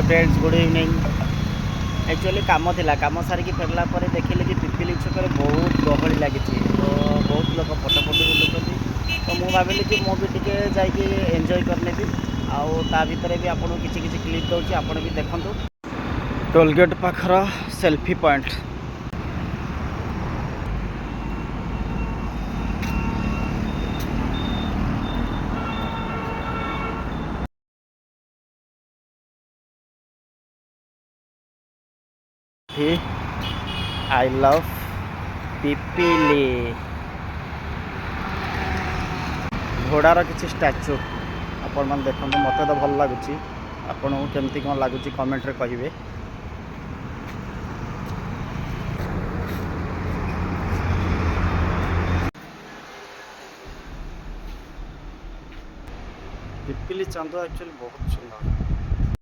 Hi friends, good evening. Actually काम थिला, काम सारिकी फेरला पर देखिले कि पिपिली छक बहुत गहली लगी, तो बहुत लोग फटो फटो बुलूँ। तो मुझे भाविली कि मुझे टी जाकि एंजॉय करने आउ ता भितर भी आपको किसी किसी क्लिप दूसरी आप भी देखूँ। टोलगेट पाखर selfie point. I love Pipili. घोड़ार किसी स्टैचू आपण मैंने देखो, मत तो भल लगुच। आपन को केमती कौन लगुच कमेंट रे कहिबे। पिपिली चांद एक्चुअली बहुत सुंदर।